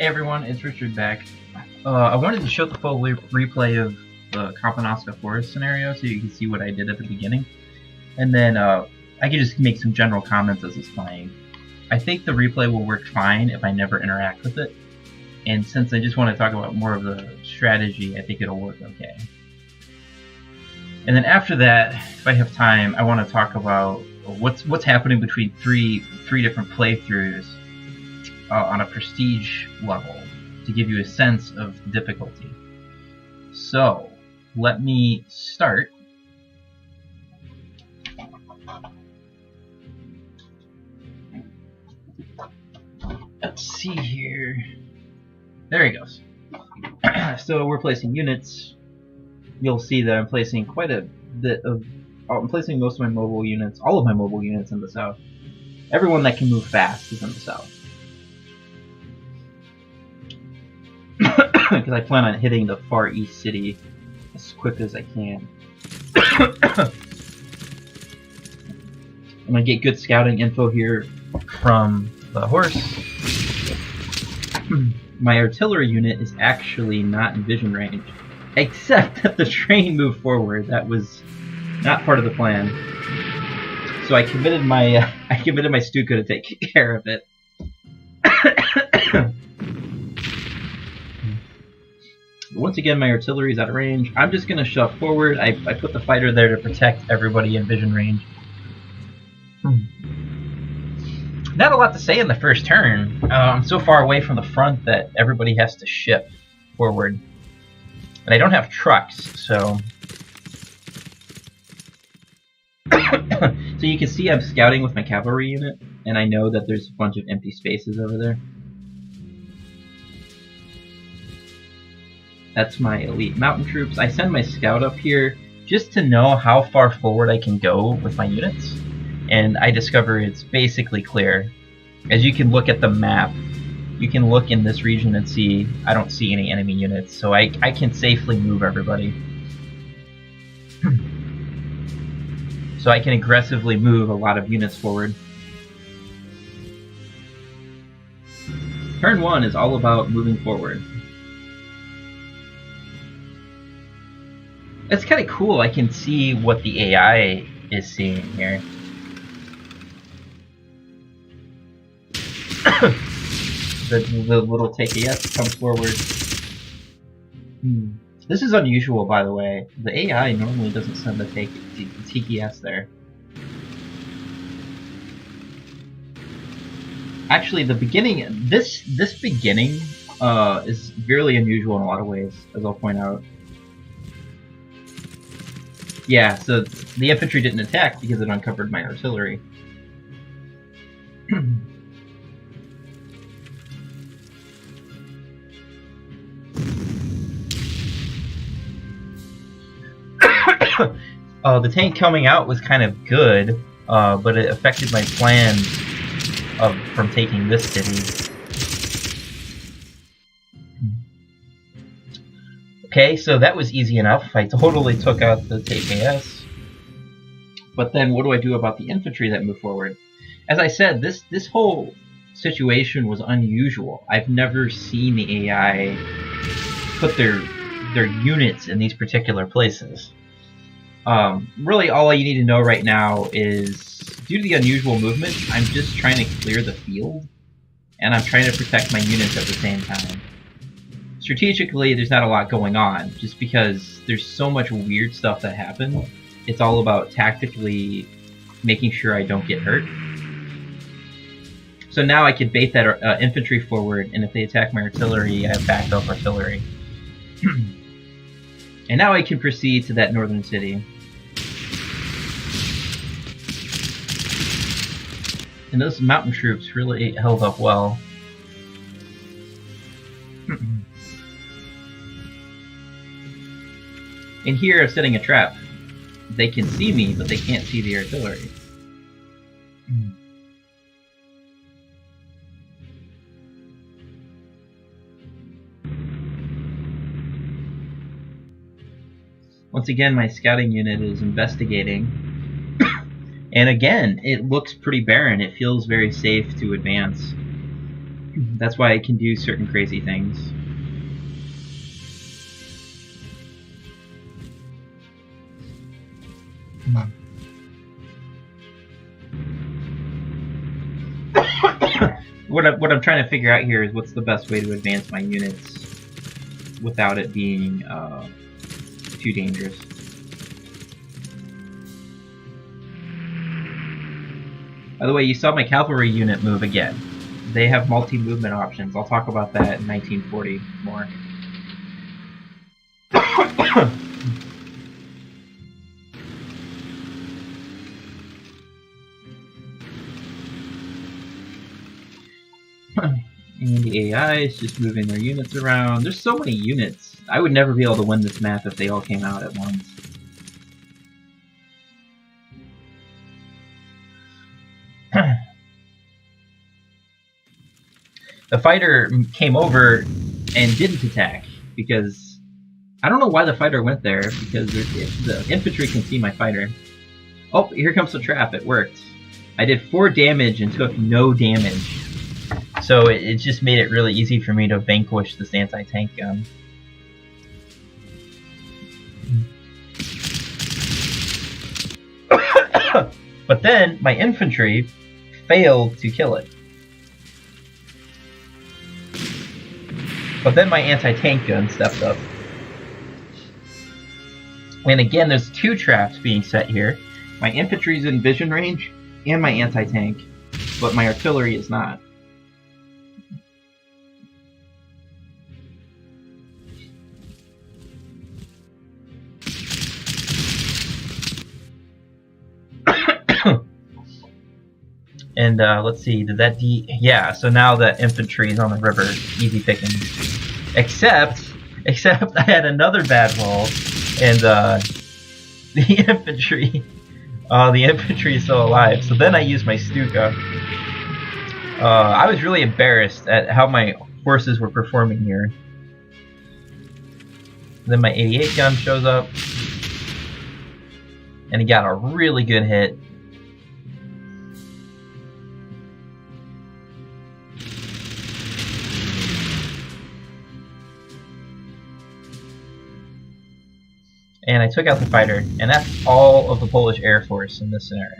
Hey everyone, it's Richard back. I wanted to show the full replay of the Kampinoska forest scenario so you can see what I did at the beginning. And then I can just make some general comments as it's playing. I think the replay will work fine if I never interact with it. And since I just want to talk about more of the strategy, I think it'll work okay. And then after that, if I have time, I want to talk about what's happening between three different playthroughs on a prestige level to give you a sense of difficulty. So let me start. Let's see here. There he goes. So we're placing units. You'll see that I'm placing quite a bit of. I'm placing most of my mobile units, all of my mobile units in the south. Everyone that can move fast is in the south. Because I plan on hitting the far east city as quick as I can. I'm going to get good scouting info here from the horse. My artillery unit is actually not in vision range, except that the train moved forward. That was not part of the plan. So I committed my Stuka to take care of it. Once again, my artillery is out of range. I'm just going to shove forward. I put the fighter there to protect everybody in vision range. Not a lot to say in the first turn. I'm so far away from the front that everybody has to ship forward. And I don't have trucks, so... So you can see I'm scouting with my cavalry unit, and I know that there's a bunch of empty spaces over there. That's my elite mountain troops. I send my scout up here just to know how far forward I can go with my units. And I discover it's basically clear. As you can look at the map, you can look in this region and see I don't see any enemy units. So I can safely move everybody. So I can aggressively move a lot of units forward. Turn 1 is all about moving forward. It's kind of cool. I can see what the AI is seeing here. the little TKS comes forward. This is unusual, by the way. The AI normally doesn't send the TKS there. Actually, the beginning, this beginning is very unusual in a lot of ways, as I'll point out. Yeah, so the infantry didn't attack because it uncovered my artillery. The tank coming out was kind of good, but it affected my plan from taking this city. Okay, so that was easy enough. I totally took out the TKS. But then what do I do about the infantry that move forward? As I said, this whole situation was unusual. I've never seen the AI put their units in these particular places. Really all you need to know right now is, due to the unusual movement, I'm just trying to clear the field, and I'm trying to protect my units at the same time. Strategically, there's not a lot going on, just because there's so much weird stuff that happens. It's all about tactically making sure I don't get hurt. So now I can bait that infantry forward, and if they attack my artillery, I have backup artillery. And now I can proceed to that northern city. And those mountain troops really held up well. And here I'm setting a trap. They can see me, but they can't see the artillery. Once again, my scouting unit is investigating. And again, it looks pretty barren. It feels very safe to advance. That's why it can do certain crazy things. What I'm trying to figure out here is what's the best way to advance my units without it being too dangerous. By the way, you saw my cavalry unit move again. They have multi-movement options. I'll talk about that in 1940 more. And the AI is just moving their units around. There's so many units. I would never be able to win this map if they all came out at once. The fighter came over and didn't attack because I don't know why the fighter went there, because the infantry can see my fighter. Oh, here comes the trap. It worked. I did 4 damage and took no damage. So it just made it really easy for me to vanquish this anti-tank gun. But then my infantry failed to kill it. But then my anti-tank gun stepped up. And again, there's 2 traps being set here. My infantry's in vision range, and my anti-tank, but my artillery is not. And let's see, did that yeah, so now the infantry is on the river, easy pickings. Except I had another bad roll, and the infantry is still alive. So then I used my Stuka. I was really embarrassed at how my forces were performing here. Then my 88 gun shows up, and he got a really good hit. And I took out the fighter, and that's all of the Polish Air Force in this scenario.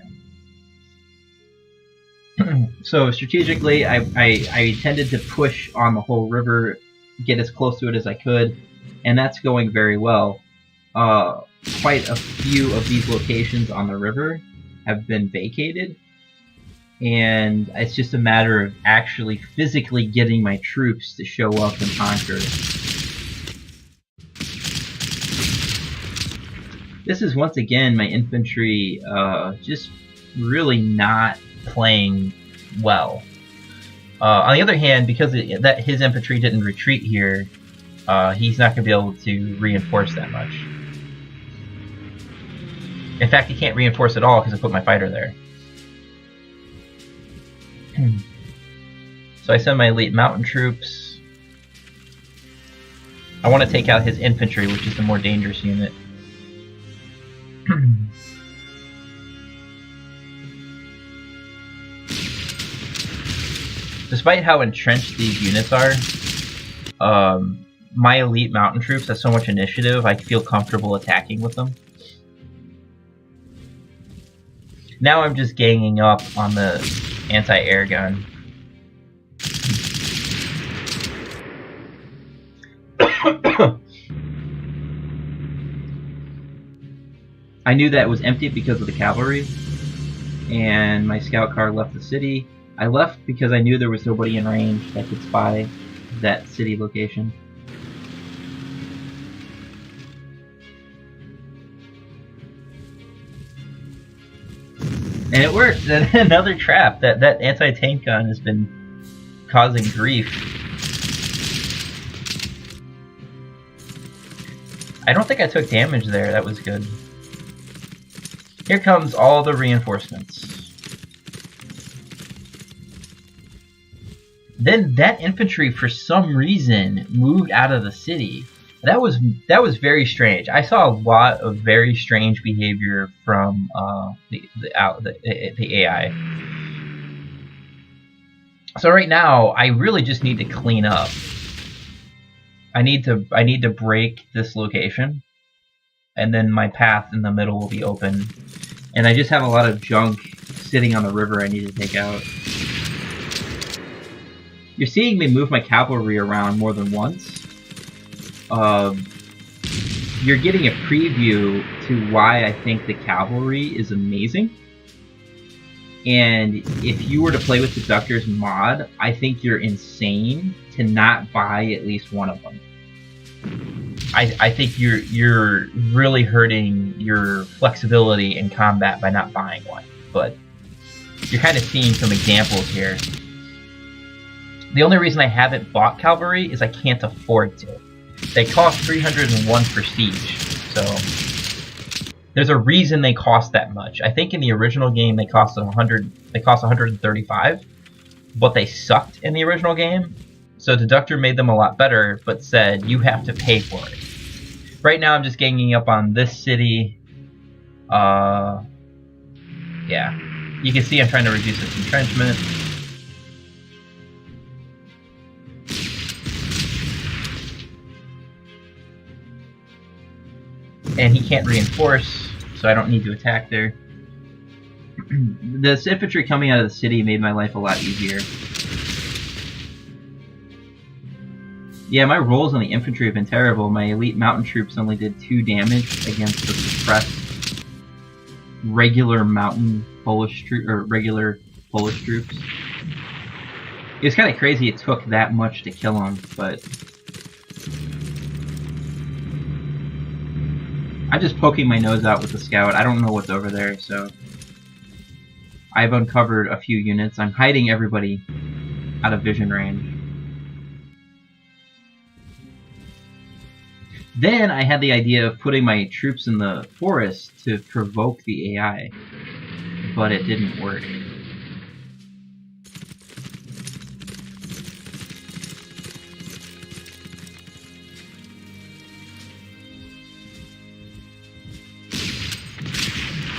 So strategically, I tended to push on the whole river, get as close to it as I could, and that's going very well. Quite a few of these locations on the river have been vacated, and it's just a matter of actually physically getting my troops to show up and conquer. This is once again my infantry just really not playing well. On the other hand, because his infantry didn't retreat here, he's not going to be able to reinforce that much. In fact, he can't reinforce at all because I put my fighter there. So I send my elite mountain troops. I want to take out his infantry, which is the more dangerous unit. Despite how entrenched these units are, my elite mountain troops have so much initiative, I feel comfortable attacking with them. Now I'm just ganging up on the anti-air gun. I knew that it was empty because of the cavalry, and my scout car left the city. I left because I knew there was nobody in range that could spy that city location. And it worked! Another trap! That anti-tank gun has been causing grief. I don't think I took damage there, that was good. Here comes all the reinforcements. Then that infantry, for some reason, moved out of the city. That was very strange. I saw a lot of very strange behavior from the AI. So right now, I really just need to clean up. I need to break this location, and then my path in the middle will be open. And I just have a lot of junk sitting on the river I need to take out. You're seeing me move my cavalry around more than once. You're getting a preview to why I think the cavalry is amazing. And if you were to play with Deductor's mod, I think you're insane to not buy at least one of them. I think you're really hurting your flexibility in combat by not buying one. But you're kind of seeing some examples here. The only reason I haven't bought cavalry is I can't afford to. They cost 301 prestige, so there's a reason they cost that much. I think in the original game they cost 100. They cost 135, but they sucked in the original game. So Deductor made them a lot better, but said you have to pay for it. Right now I'm just ganging up on this city. Yeah, you can see I'm trying to reduce its entrenchment. And he can't reinforce, so I don't need to attack there. This infantry coming out of the city made my life a lot easier. Yeah, my rolls on the infantry have been terrible. My elite mountain troops only did 2 damage against the suppressed regular mountain Polish troops, or regular Polish troops. It was kind of crazy it took that much to kill them, but I'm just poking my nose out with the scout. I don't know what's over there, so I've uncovered a few units. I'm hiding everybody out of vision range. Then I had the idea of putting my troops in the forest to provoke the AI, but it didn't work.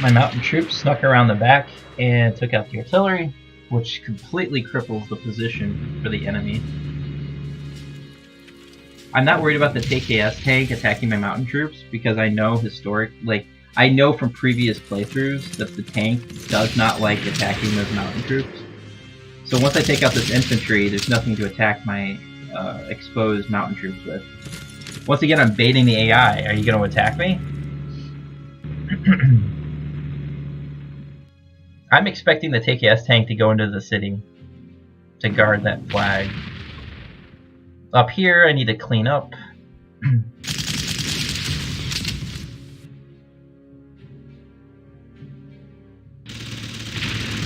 My mountain troops snuck around the back and took out the artillery, which completely cripples the position for the enemy. I'm not worried about the TKS tank attacking my mountain troops because I know I know from previous playthroughs that the tank does not like attacking those mountain troops. So once I take out this infantry, there's nothing to attack my exposed mountain troops with. Once again, I'm baiting the AI. Are you going to attack me? I'm expecting the TKS tank to go into the city to guard that flag. Up here, I need to clean up.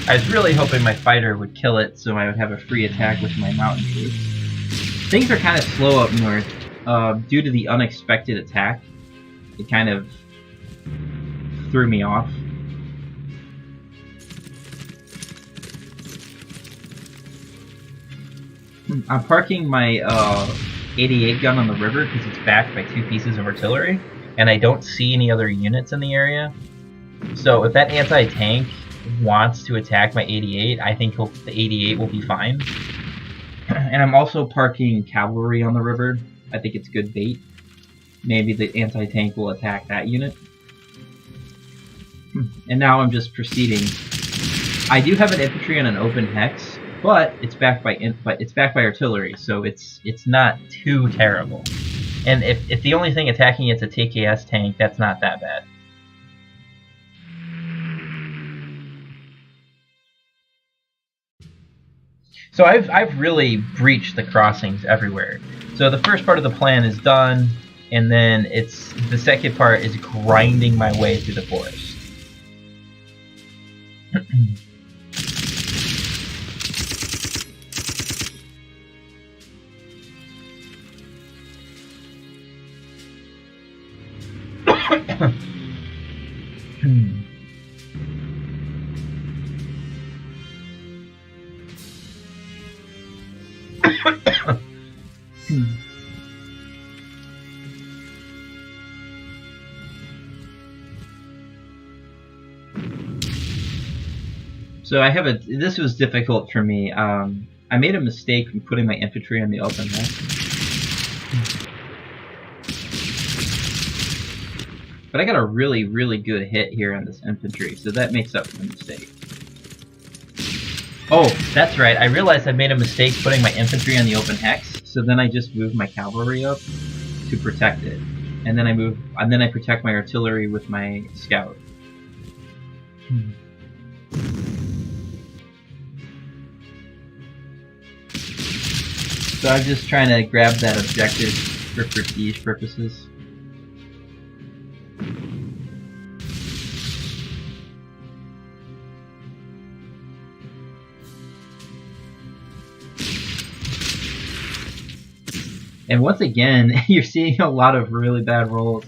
I was really hoping my fighter would kill it so I would have a free attack with my mountain troops. Things are kind of slow up north due to the unexpected attack. It kind of threw me off. I'm parking my 88 gun on the river because it's backed by 2 pieces of artillery, and I don't see any other units in the area. So if that anti-tank wants to attack my 88, I think the 88 will be fine. And I'm also parking cavalry on the river. I think it's good bait. Maybe the anti-tank will attack that unit. And now I'm just proceeding. I do have an infantry on an open hex, but it's backed by artillery, so it's not too terrible. And if the only thing attacking it's a TKS tank, that's not that bad. So I've really breached the crossings everywhere. So the first part of the plan is done, and then the second part is grinding my way through the forest. So I have this was difficult for me. I made a mistake in putting my infantry on the open net. But I got a really, really good hit here on this infantry, so that makes up for the mistake. Oh, that's right. I realized I made a mistake putting my infantry on the open hex, so then I just moved my cavalry up to protect it. And then I protect my artillery with my scout. So I'm just trying to grab that objective for prestige purposes. And once again, you're seeing a lot of really bad rolls.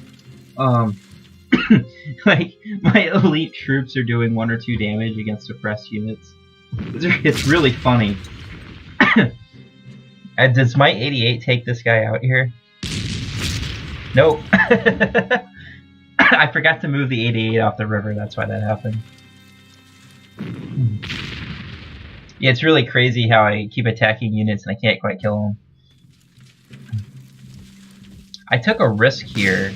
Like, my elite troops are doing 1 or 2 damage against suppressed units. It's really funny. Does my 88 take this guy out here? Nope. I forgot to move the 88 off the river, that's why that happened. Yeah, it's really crazy how I keep attacking units and I can't quite kill them. I took a risk here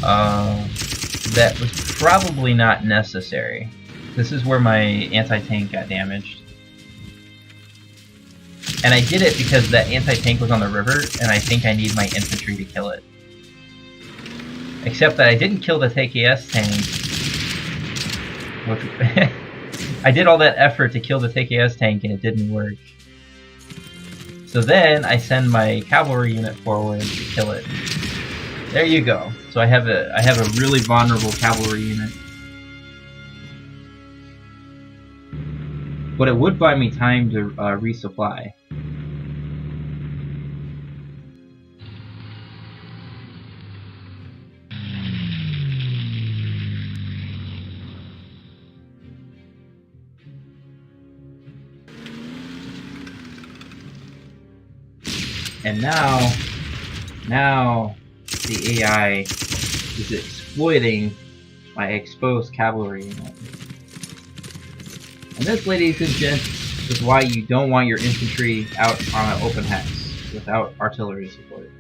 that was probably not necessary. This is where my anti-tank got damaged. And I did it because that anti-tank was on the river, and I think I need my infantry to kill it. Except that I didn't kill the TKS tank. Which I did all that effort to kill the TKS tank and it didn't work. So then I send my cavalry unit forward to kill it. There you go. So I have a really vulnerable cavalry unit. But it would buy me time to resupply. And now the AI is exploiting my exposed cavalry unit. And this, ladies and gents, is why you don't want your infantry out on an open hex without artillery support.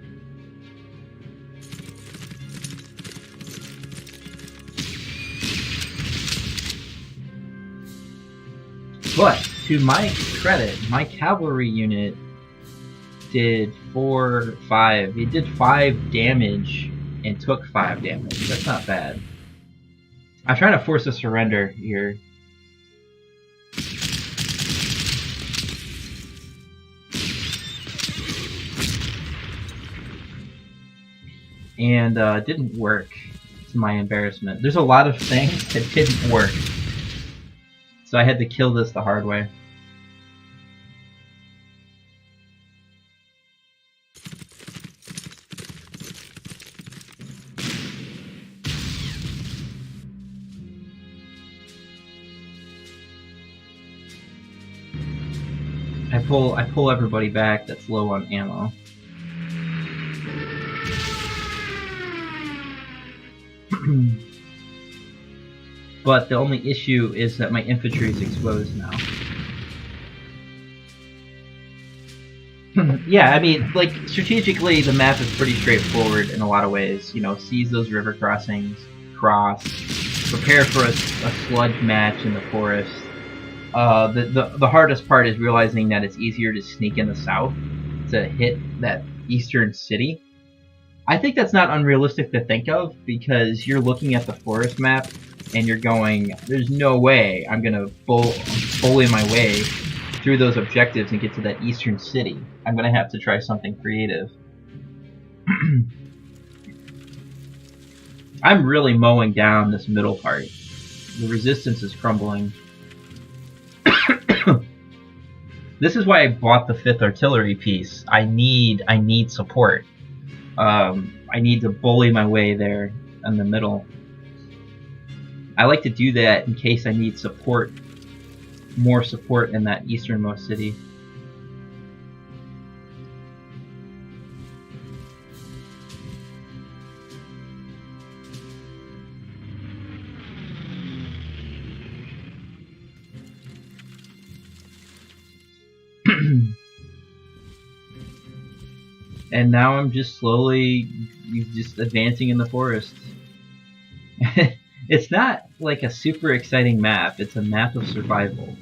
But, to my credit, my cavalry unit did 5 damage and took 5 damage. That's not bad. I'm trying to force a surrender here. And it didn't work, to my embarrassment. There's a lot of things that didn't work. So I had to kill this the hard way. I pull everybody back that's low on ammo. But the only issue is that my infantry is exposed now. Yeah, I mean, like, strategically the map is pretty straightforward in a lot of ways. You know, seize those river crossings, cross, prepare for a sludge match in the forest. The hardest part is realizing that it's easier to sneak in the south to hit that eastern city. I think that's not unrealistic to think of, because you're looking at the forest map and you're going, there's no way I'm gonna bully my way through those objectives and get to that eastern city. I'm gonna have to try something creative. I'm really mowing down this middle part. The resistance is crumbling. This is why I bought the 5th artillery piece. I need support. I need to bully my way there in the middle. I like to do that in case I need support, more support in that easternmost city. And now I'm just slowly just advancing in the forest. It's not like a super exciting map, it's a map of survival.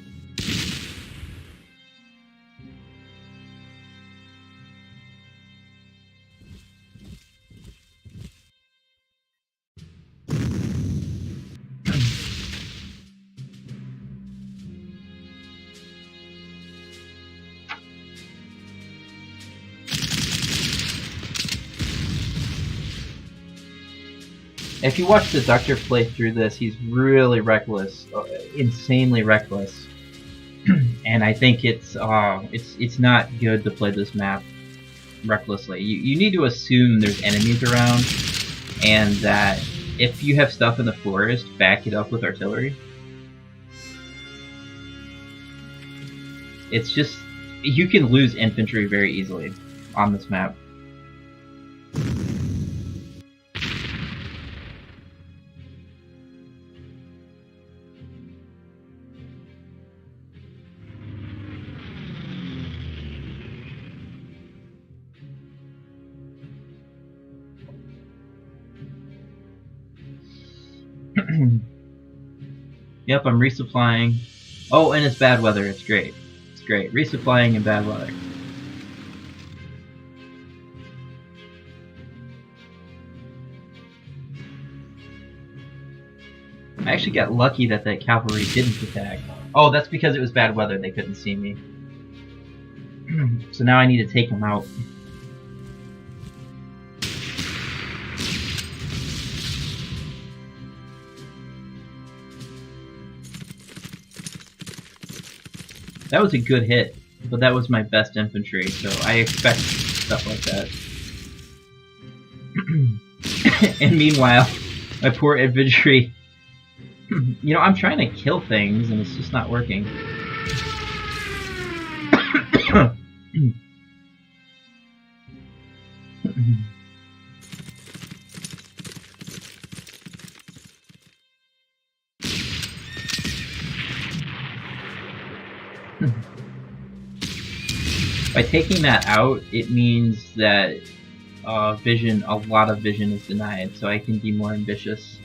If you watch the Doctor play through this, he's really reckless, insanely reckless, and I think it's not good to play this map recklessly. You need to assume there's enemies around, and that if you have stuff in the forest, back it up with artillery. It's just, you can lose infantry very easily on this map. Yep, I'm resupplying. Oh, and it's bad weather. It's great. It's great. Resupplying in bad weather. I actually got lucky that that cavalry didn't attack. Oh, that's because it was bad weather. They couldn't see me. So now I need to take them out. That was a good hit, but that was my best infantry, so I expect stuff like that. And meanwhile, my poor infantry... You know, I'm trying to kill things, and it's just not working. By taking that out, it means that a lot of vision is denied, so I can be more ambitious.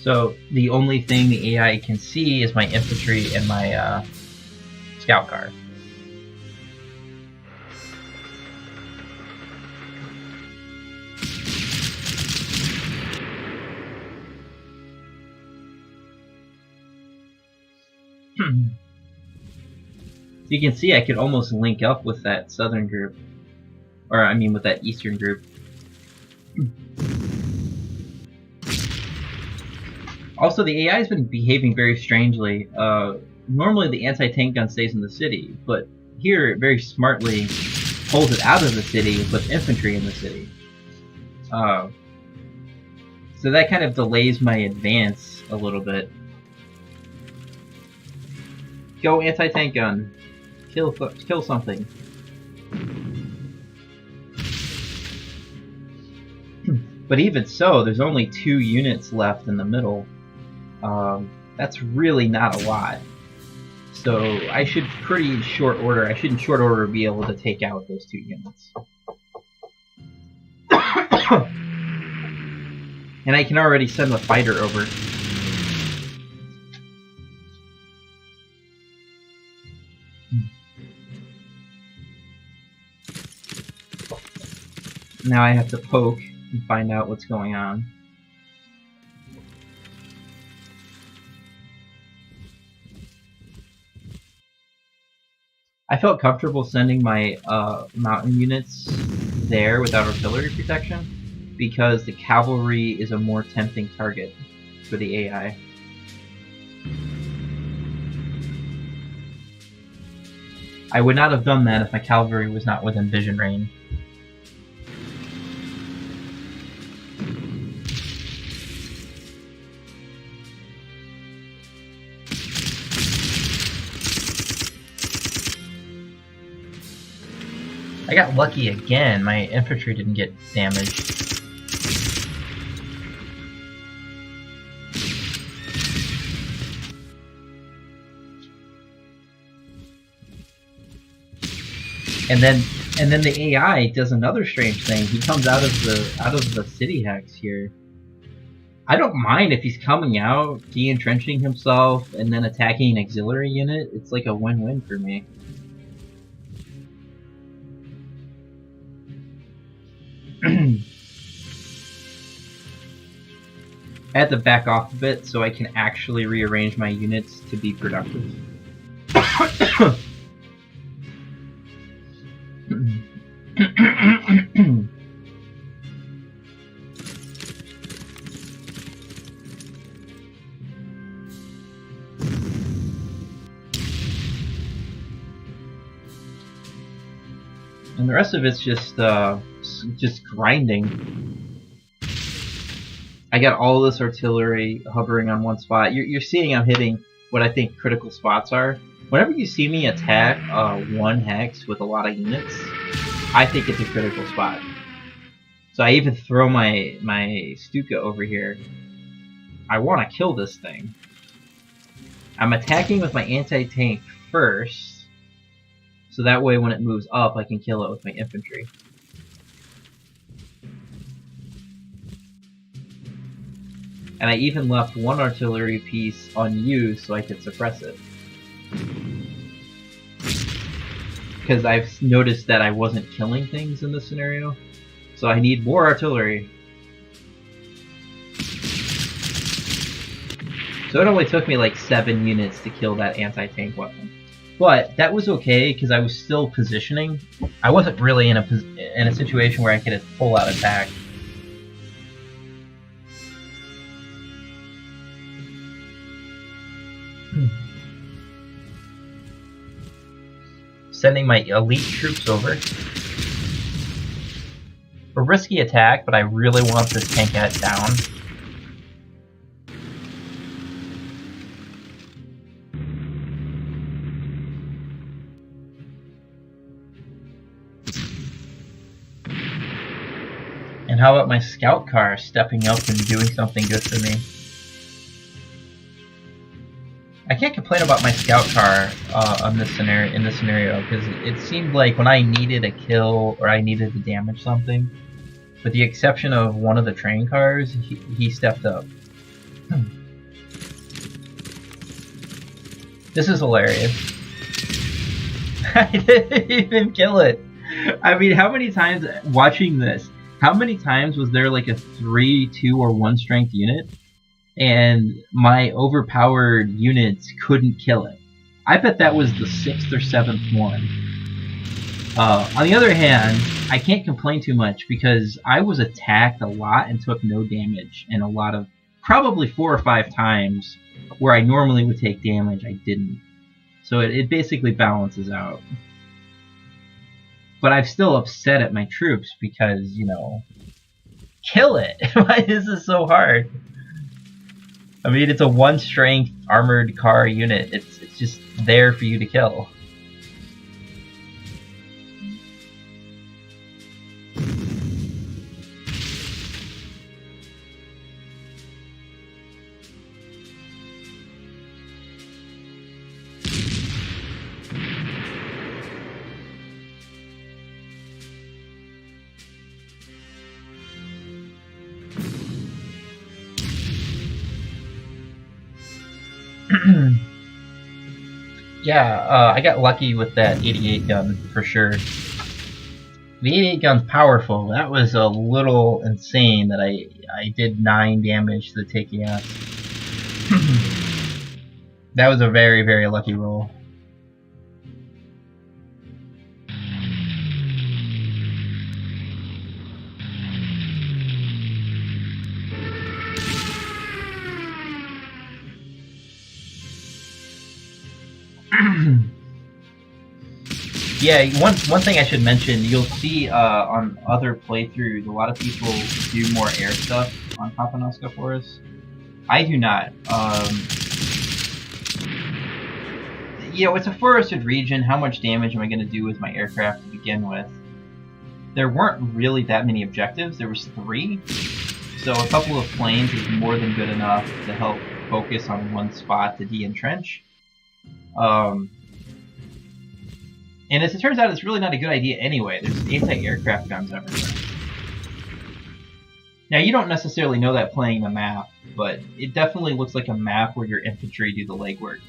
So the only thing the AI can see is my infantry and my scout car. You can see I could almost link up with that southern group. Or, I mean, with that eastern group. Also, the AI has been behaving very strangely. Normally the anti-tank gun stays in the city, but here it very smartly pulls it out of the city and puts infantry in the city. So that kind of delays my advance a little bit. Go anti-tank gun. Kill something. But even so, there's only 2 units left in the middle. That's really not a lot. So I should in short order be able to take out those 2 units. And I can already send the fighter over. Now I have to poke and find out what's going on. I felt comfortable sending my mountain units there without artillery protection because the cavalry is a more tempting target for the AI. I would not have done that if my cavalry was not within vision range. I got lucky again. My infantry didn't get damaged. And then the AI does another strange thing. He comes out of the city hex here. I don't mind if he's coming out, de-entrenching himself, and then attacking an auxiliary unit. It's like a win-win for me. I had to back off a bit so I can actually rearrange my units to be productive. And the rest of it's just grinding. I got all this artillery hovering on one spot. You're seeing I'm hitting what I think critical spots are. Whenever you see me attack one hex with a lot of units, I think it's a critical spot. So I even throw my Stuka over here. I want to kill this thing. I'm attacking with my anti-tank first, so that way when it moves up I can kill it with my infantry. And I even left one artillery piece unused so I could suppress it. Because I've noticed that I wasn't killing things in this scenario. So I need more artillery. So it only took me like 7 units to kill that anti-tank weapon. But that was okay because I was still positioning. I wasn't really in a situation where I could full out attack. Sending my elite troops over. A risky attack, but I really want this tankette down. And how about my scout car stepping up and doing something good for me? I can't complain about my scout car in this scenario because it seemed like when I needed a kill or I needed to damage something, with the exception of one of the train cars, he stepped up. This is hilarious. I didn't even kill it. I mean, how many times watching this? How many times was there like a 3, 2, or 1 strength unit? And my overpowered units couldn't kill it. I bet that was the 6th or 7th one. On the other hand, I can't complain too much because I was attacked a lot and took no damage, and a lot of, probably 4 or 5 times where I normally would take damage, I didn't. So it basically balances out. But I'm still upset at my troops because, you know, kill it! Why is this so hard? I mean, it's a 1 strength armored car unit. It's just there for you to kill. Yeah, I got lucky with that 88 gun for sure. The 88 gun's powerful. That was a little insane that I did 9 damage to the TKS. That was a very, very lucky roll. Yeah, one thing I should mention, you'll see on other playthroughs, a lot of people do more air stuff on Kampinoska for us. I do not. You know, it's a forested region. How much damage am I going to do with my aircraft to begin with? There weren't really that many objectives. There was 3. So a couple of planes is more than good enough to help focus on one spot to de-entrench. And as it turns out, it's really not a good idea anyway. There's anti-aircraft guns everywhere. Now, you don't necessarily know that playing the map, but it definitely looks like a map where your infantry do the legwork.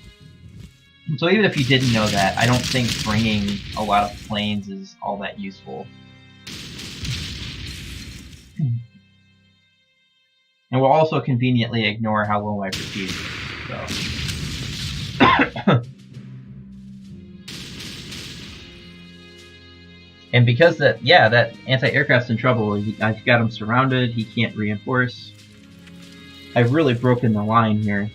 So even if you didn't know that, I don't think bringing a lot of planes is all that useful. And we'll also conveniently ignore how low my prestige is. So. And because that anti-aircraft's in trouble, I've got him surrounded, he can't reinforce. I've really broken the line here.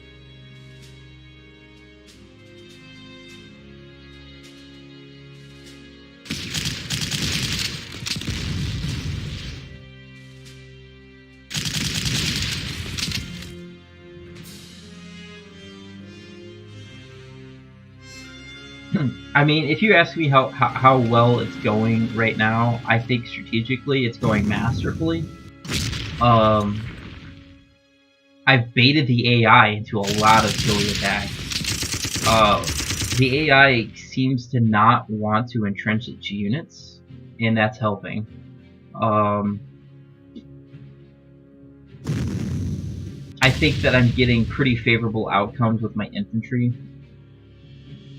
I mean, if you ask me how well it's going right now, I think strategically it's going masterfully. I've baited the AI into a lot of silly attacks. The AI seems to not want to entrench its units, and that's helping. I think that I'm getting pretty favorable outcomes with my infantry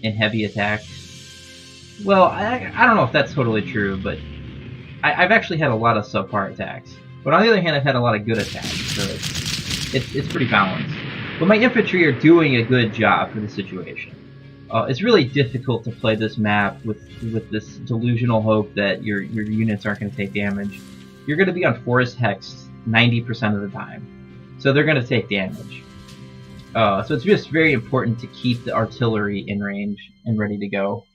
and heavy attacks. Well, I don't know if that's totally true, but I've actually had a lot of subpar attacks. But on the other hand, I've had a lot of good attacks, so it's pretty balanced. But my infantry are doing a good job for the situation. It's really difficult to play this map with this delusional hope that your units aren't going to take damage. You're going to be on forest hex 90% of the time, so they're going to take damage. So it's just very important to keep the artillery in range and ready to go.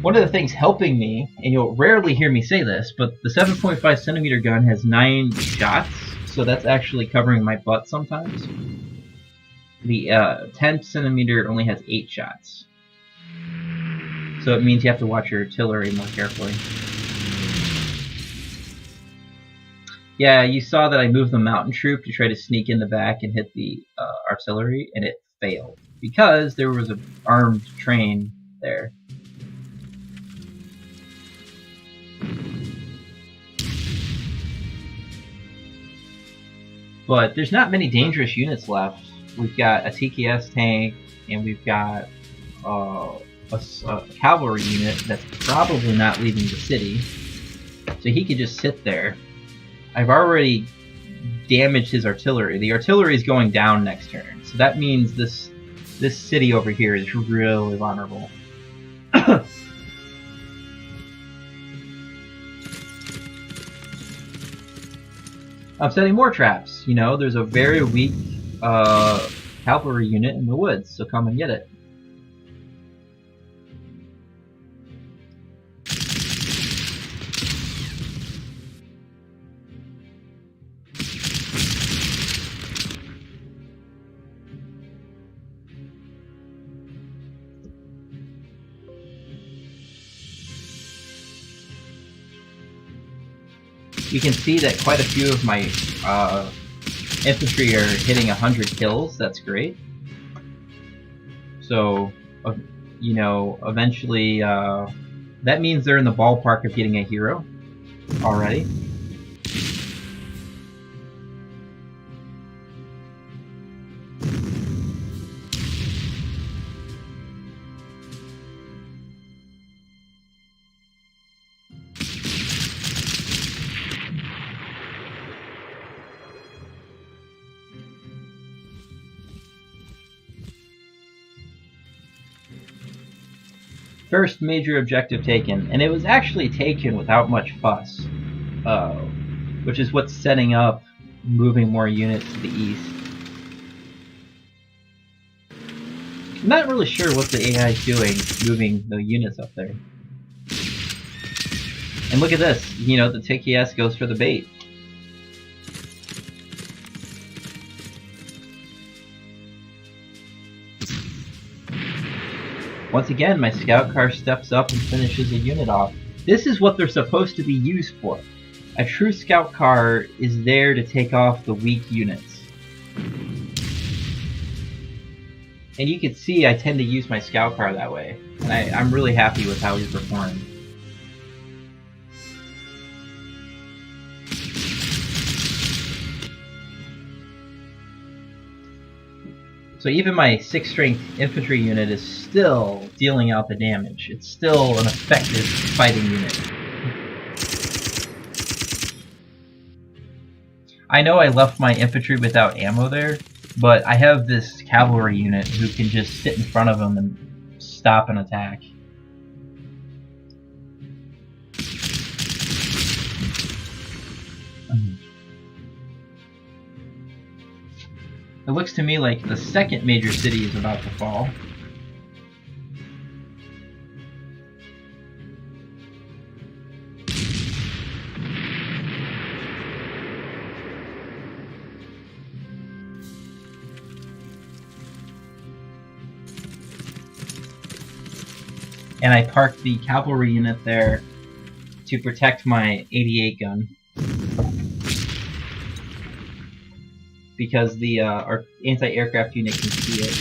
One of the things helping me, and you'll rarely hear me say this, but the 7.5 centimeter gun has 9 shots, so that's actually covering my butt sometimes. The 10 centimeter only has 8 shots. So it means you have to watch your artillery more carefully. Yeah, you saw that I moved the mountain troop to try to sneak in the back and hit the artillery, and it failed. Because there was an armed train there. But there's not many dangerous units left. We've got a TKS tank, and we've got a cavalry unit that's probably not leaving the city. So he could just sit there. I've already damaged his artillery. The artillery is going down next turn. So that means this city over here is really vulnerable. I'm setting more traps. You know, there's a very weak cavalry unit in the woods, so come and get it. You can see that quite a few of my infantry are hitting 100 kills. That's great. So, you know, eventually that means they're in the ballpark of getting a hero already. First major objective taken, and it was actually taken without much fuss, which is what's setting up moving more units to the east. I'm not really sure what the AI is doing moving the units up there. And look at this, you know, the TKS goes for the bait. Once again, my scout car steps up and finishes a unit off. This is what they're supposed to be used for. A true scout car is there to take off the weak units. And you can see I tend to use my scout car that way. And I'm really happy with how he's performed. So even my 6th strength infantry unit is still dealing out the damage. It's still an effective fighting unit. I know I left my infantry without ammo there, but I have this cavalry unit who can just sit in front of them and stop an attack. It looks to me like the 2nd major city is about to fall. And I parked the cavalry unit there to protect my 88 gun. Because the our anti-aircraft unit can see it.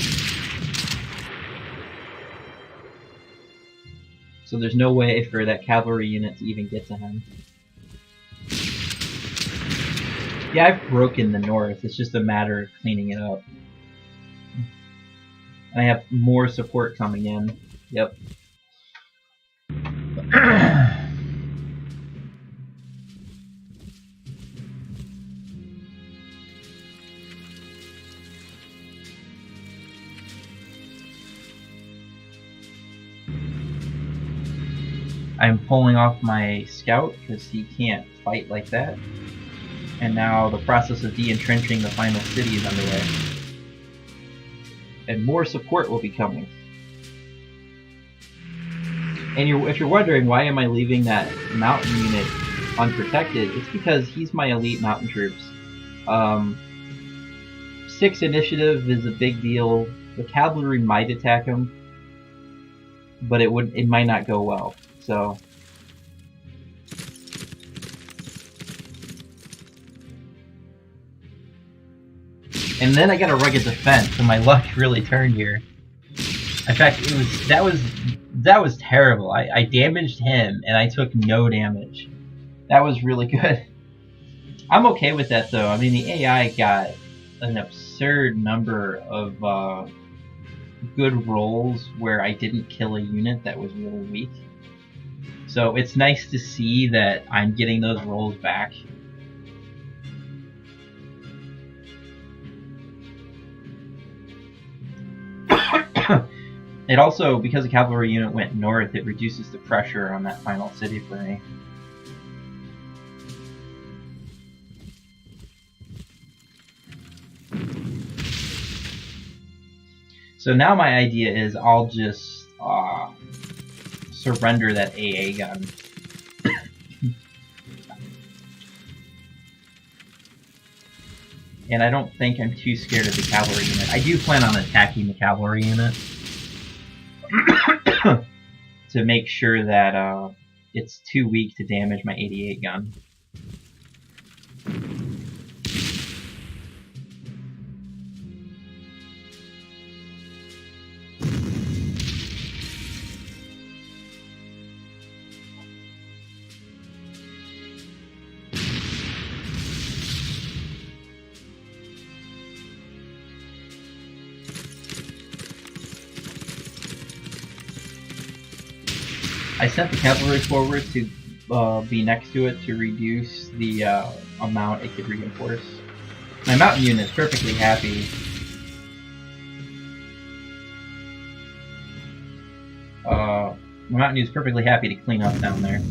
So there's no way for that cavalry unit to even get to him. Yeah, I've broken the north. It's just a matter of cleaning it up. And I have more support coming in. Yep. I'm pulling off my scout because he can't fight like that. And now the process of de-entrenching the final city is underway. And more support will be coming. And if you're wondering why am I leaving that mountain unit unprotected, it's because he's my elite mountain troops. 6 initiative is a big deal. The cavalry might attack him, but it might not go well. So and then I got a rugged defense, so my luck really turned here. In fact, that was terrible. I damaged him and I took no damage. That was really good. I'm okay with that though. I mean, the AI got an absurd number of good rolls where I didn't kill a unit that was really weak. So it's nice to see that I'm getting those rolls back. It also, because the cavalry unit went north, it reduces the pressure on that final city for me. So now my idea is I'll just surrender that AA gun. And I don't think I'm too scared of the cavalry unit. I do plan on attacking the cavalry unit to make sure that it's too weak to damage my 88 gun. I sent the cavalry forward to be next to it to reduce the amount it could reinforce. My mountain unit is perfectly happy. My mountain unit is perfectly happy to clean up down there.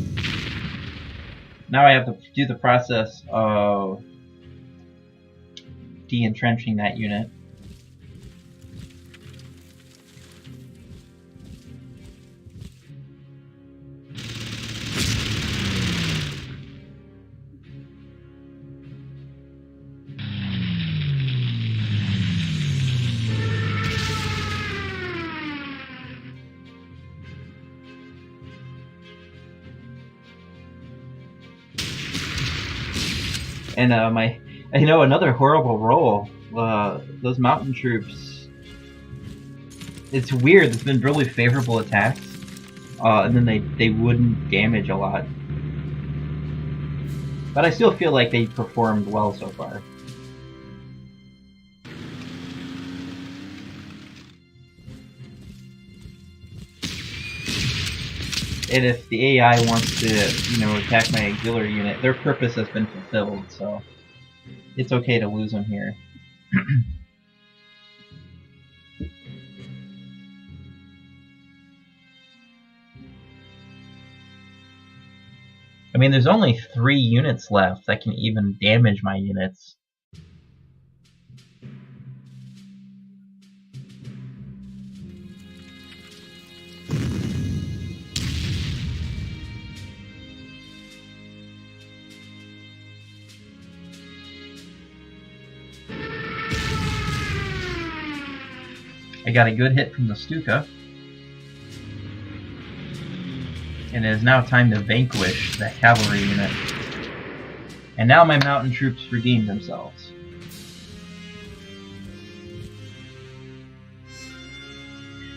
Now I have to do the process of de-entrenching that unit. And I know another horrible roll. Those mountain troops, it's weird. It's been really favorable attacks, and then they wouldn't damage a lot. But I still feel like they performed well so far. And if the AI wants to, attack my auxiliary unit, their purpose has been fulfilled, so it's okay to lose them here. I mean, there's only 3 units left that can even damage my units. I got a good hit from the Stuka. And it is now time to vanquish that cavalry unit. And now my mountain troops redeem themselves.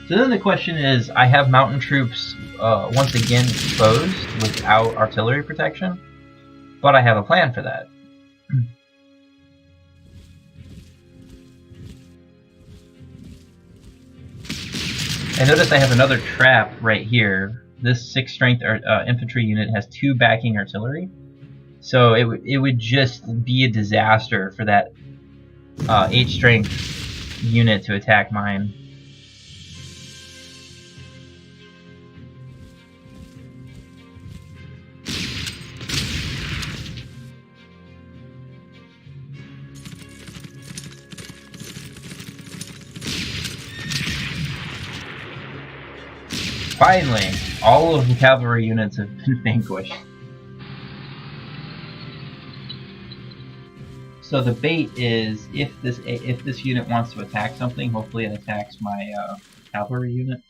So then the question is, I have mountain troops once again exposed without artillery protection, but I have a plan for that. I notice I have another trap right here. This 6 strength infantry unit has 2 backing artillery, so it would just be a disaster for that 8 strength unit to attack mine. Finally, all of the cavalry units have been vanquished. So the bait is, if this unit wants to attack something, hopefully it attacks my cavalry unit.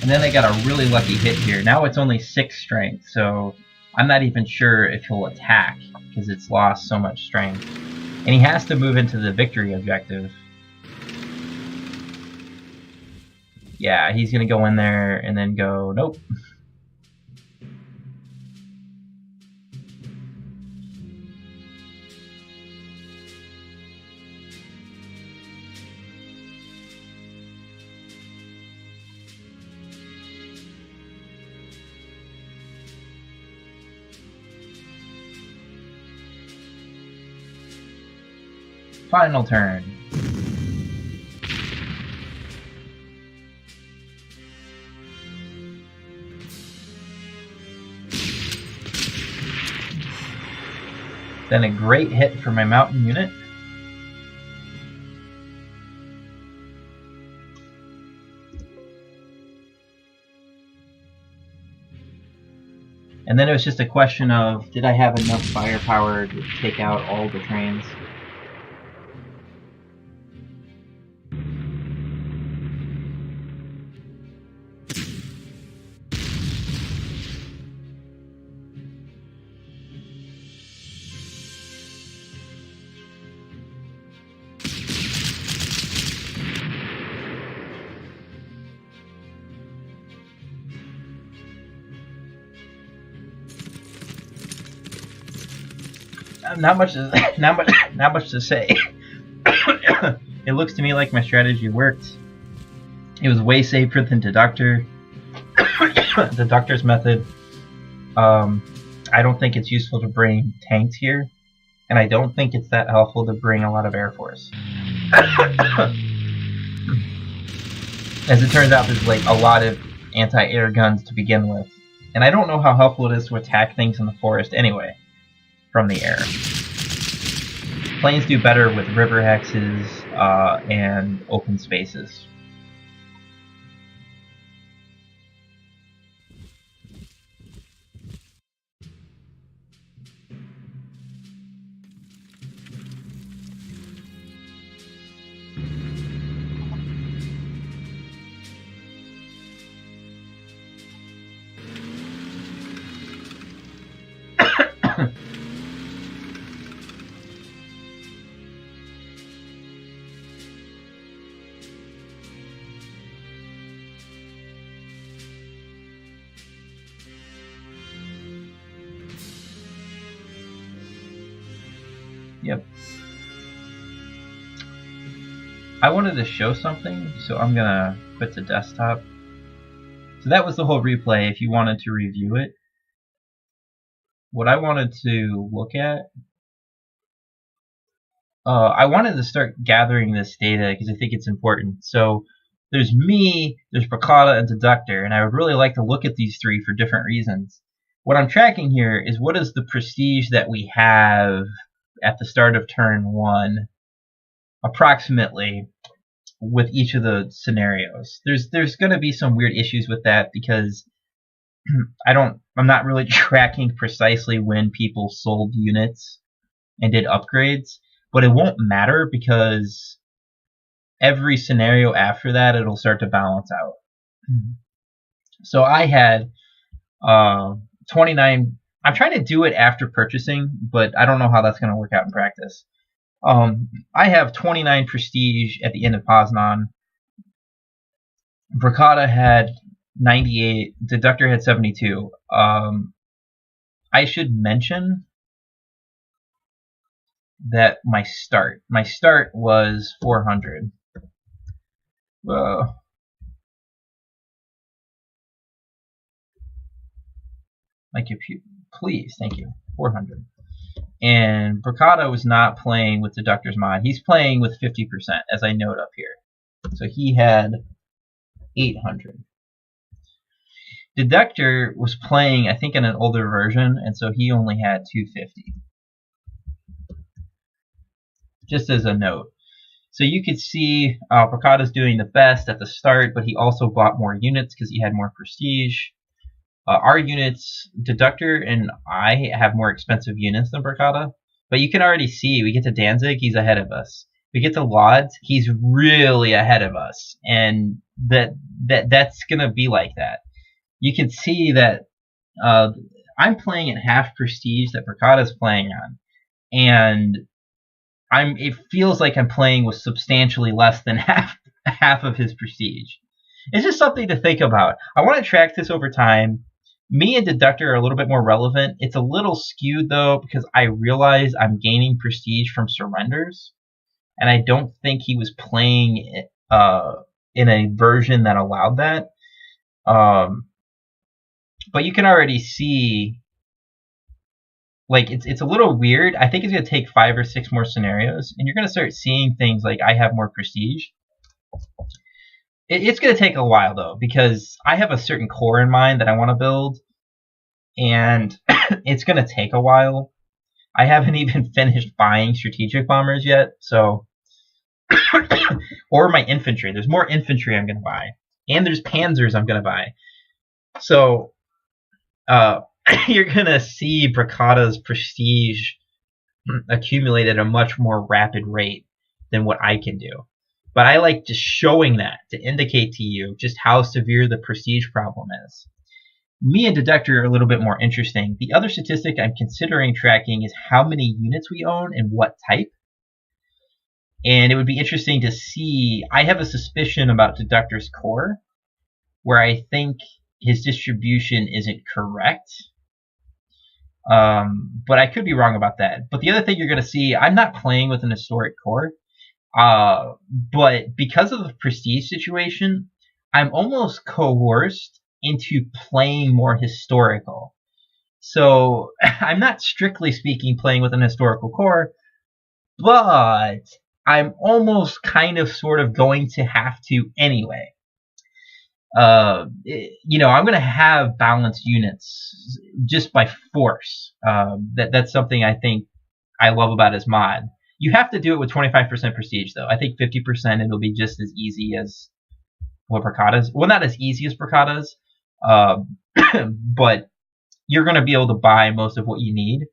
And then I got a really lucky hit here. Now it's only 6 strength, so I'm not even sure if he'll attack, because it's lost so much strength. And he has to move into the victory objective. Yeah, he's gonna go in there and then go, nope. Final turn. Then a great hit for my mountain unit. And then it was just a question of, did I have enough firepower to take out all the trains? Not much to say. It looks to me like my strategy worked. It was way safer than Deductor. Deductor's method. I don't think it's useful to bring tanks here, and I don't think it's that helpful to bring a lot of Air Force. As it turns out, there's like a lot of anti-air guns to begin with, and I don't know how helpful it is to attack things in the forest anyway from the air. Planes do better with river hexes and open spaces. Yep. I wanted to show something, so I'm gonna quit the desktop. So that was the whole replay if you wanted to review it. What I wanted to look at, I wanted to start gathering this data because I think it's important. So there's me, there's Bracada, and Deductor, and I would really like to look at these three for different reasons. What I'm tracking here is what is the prestige that we have at the start of turn 1, approximately, with each of the scenarios. There's going to be some weird issues with that because I'm not really tracking precisely when people sold units and did upgrades, but it won't matter because every scenario after that it'll start to balance out. So I had 29. I'm trying to do it after purchasing, but I don't know how that's going to work out in practice. I have 29 prestige at the end of Poznan. Bracada had 98. Deductor had 72. I should mention that my start was 400. My computer, please, thank you. 400. And Bracada was not playing with Deductor's mod. He's playing with 50%, as I note up here. So he had 800. Deductor was playing, I think, in an older version, and so he only had 250. Just as a note. So you could see Bracada's doing the best at the start, but he also bought more units because he had more prestige. Our units, Deductor and I, have more expensive units than Bracada, but you can already see we get to Danzig, he's ahead of us. We get to Lodz, he's really ahead of us, and that's gonna be like that. You can see that I'm playing at half prestige that Bracada's playing on, and it feels like I'm playing with substantially less than half of his prestige. It's just something to think about. I want to track this over time. Me and Deductor are a little bit more relevant. It's a little skewed, though, because I realize I'm gaining prestige from surrenders, and I don't think he was playing in a version that allowed that. But you can already see, like, it's a little weird. I think it's going to take 5 or 6 more scenarios, and you're going to start seeing things like I have more prestige. It's going to take a while, though, because I have a certain core in mind that I want to build, and it's going to take a while. I haven't even finished buying strategic bombers yet, so... or my infantry. There's more infantry I'm going to buy, and there's panzers I'm going to buy. So, you're going to see Bracada's prestige accumulate at a much more rapid rate than what I can do. But I like just showing that to indicate to you just how severe the prestige problem is. Me and Deductor are a little bit more interesting. The other statistic I'm considering tracking is how many units we own and what type. And it would be interesting to see. I have a suspicion about Deductor's core, where I think his distribution isn't correct. But I could be wrong about that. But the other thing you're going to see, I'm not playing with an historic core. But because of the prestige situation, I'm almost coerced into playing more historical. So I'm not strictly speaking playing with an historical core, but I'm almost kind of sort of going to have to anyway. I'm going to have balanced units just by force. That's something I think I love about his mod. You have to do it with 25% prestige, though. I think 50% it'll be just as easy as what Bracada's. Well, not as easy as Bracada's, but you're going to be able to buy most of what you need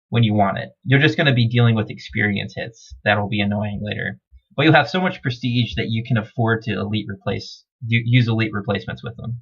when you want it. You're just going to be dealing with experience hits. That'll be annoying later. But you'll have so much prestige that you can afford to use elite replacements with them.